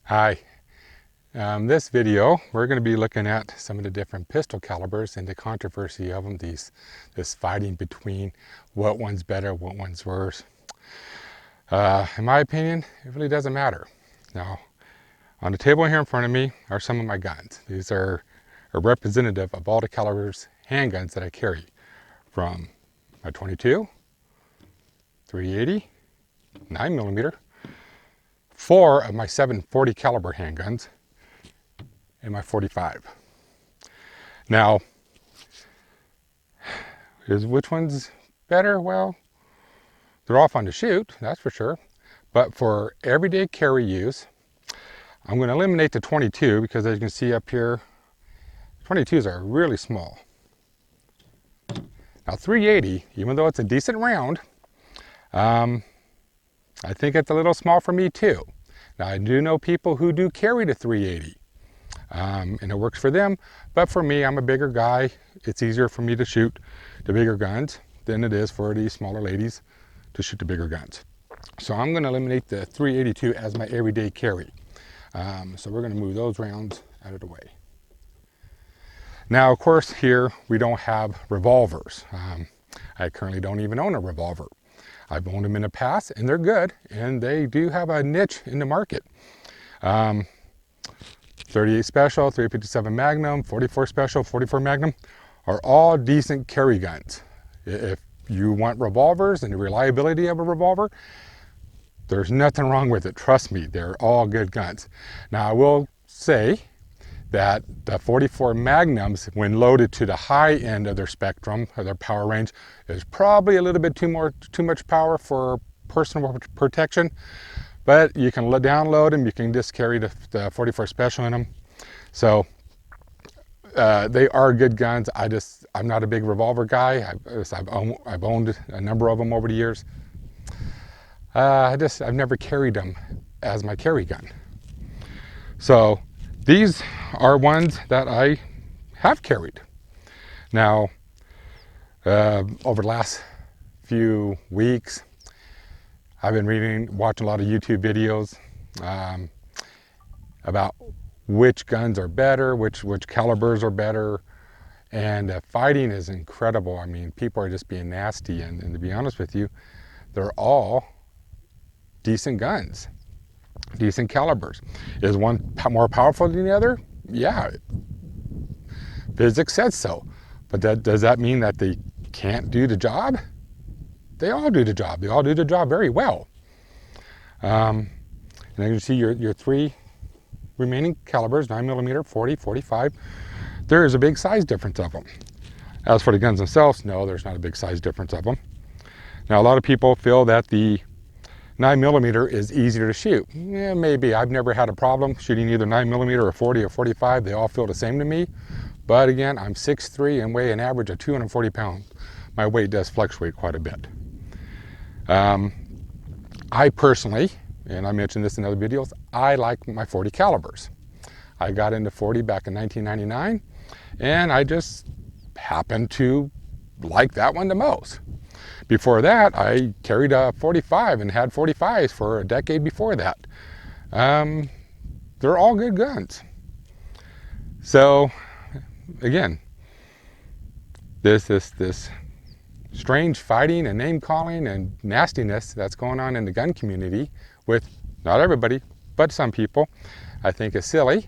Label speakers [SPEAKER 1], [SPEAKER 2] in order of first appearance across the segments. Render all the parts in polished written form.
[SPEAKER 1] Hi. This video, we're going to be looking at some of the different pistol calibers and the controversy of them, this fighting between what one's better, what one's worse. In my opinion, it really doesn't matter. Now, on the table here in front of me are some of my guns. These are a representative of all the calibers, handguns that I carry, from my 22, 380, 9mm, 4 of my 740 caliber handguns, and my 45. Now, which one's better? Well, they're all fun to shoot, that's for sure. But for everyday carry use, I'm going to eliminate the 22 because, as you can see up here, 22s are really small. Now 380, even though it's a decent round, I think it's a little small for me too. Now I do know people who do carry the 380, and it works for them, but for me, I'm a bigger guy. It's easier for me to shoot the bigger guns than it is for these smaller ladies to shoot the bigger guns. So I'm going to eliminate the 382 as my everyday carry. So we're going to move those rounds out of the way. Now, of course, here we don't have revolvers. I currently don't even own a revolver. I've owned them in the past, and they're good, and they do have a niche in the market. 38 Special, 357 Magnum, 44 Special, 44 Magnum are all decent carry guns. If you want revolvers and the reliability of a revolver, there's nothing wrong with it. Trust me, they're all good guns. Now, I will say that the 44 Magnums, when loaded to the high end of their spectrum, or their power range, is probably a little bit too much power for personal protection. But you can download them, you can just carry the 44 Special in them. So they are good guns. I'm not a big revolver guy. I've owned a number of them over the years. I've never carried them as my carry gun. So these are ones that I have carried. Now, over the last few weeks, I've been watching a lot of YouTube videos about which guns are better, which calibers are better, and fighting is incredible. I mean, people are just being nasty, and to be honest with you, they're all decent guns, decent calibers. Is one more powerful than the other? Yeah, physics says so. But does that mean that they can't do the job? They all do the job. They all do the job very well. And you can see your three remaining calibers, 9mm, 40, 45. There is a big size difference of them. As for the guns themselves, no, there's not a big size difference of them. Now, a lot of people feel that the 9mm is easier to shoot. Yeah, maybe. I've never had a problem shooting either 9mm or 40 or 45. They all feel the same to me. But again, I'm 6'3" and weigh an average of 240 pounds. My weight does fluctuate quite a bit. I personally, and I mentioned this in other videos, I like my 40 calibers. I got into 40 back in 1999, and I just happened to like that one the most. Before that, I carried a 45 and had 45s for a decade before that. They're all good guns. So, again, this strange fighting and name calling and nastiness that's going on in the gun community with not everybody, but some people, I think is silly.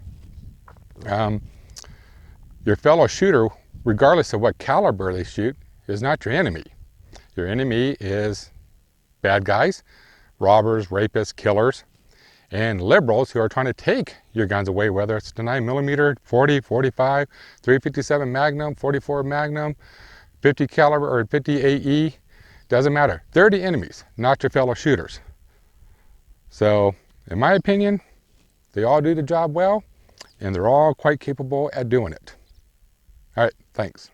[SPEAKER 1] Your fellow shooter, regardless of what caliber they shoot, is not your enemy. Your enemy is bad guys, robbers, rapists, killers, and liberals who are trying to take your guns away, whether it's the 9mm, 40, 45, 357 Magnum, 44 Magnum, 50 caliber or 50 AE, doesn't matter. They're the enemies, not your fellow shooters. So, in my opinion, they all do the job well, and they're all quite capable at doing it. All right, thanks.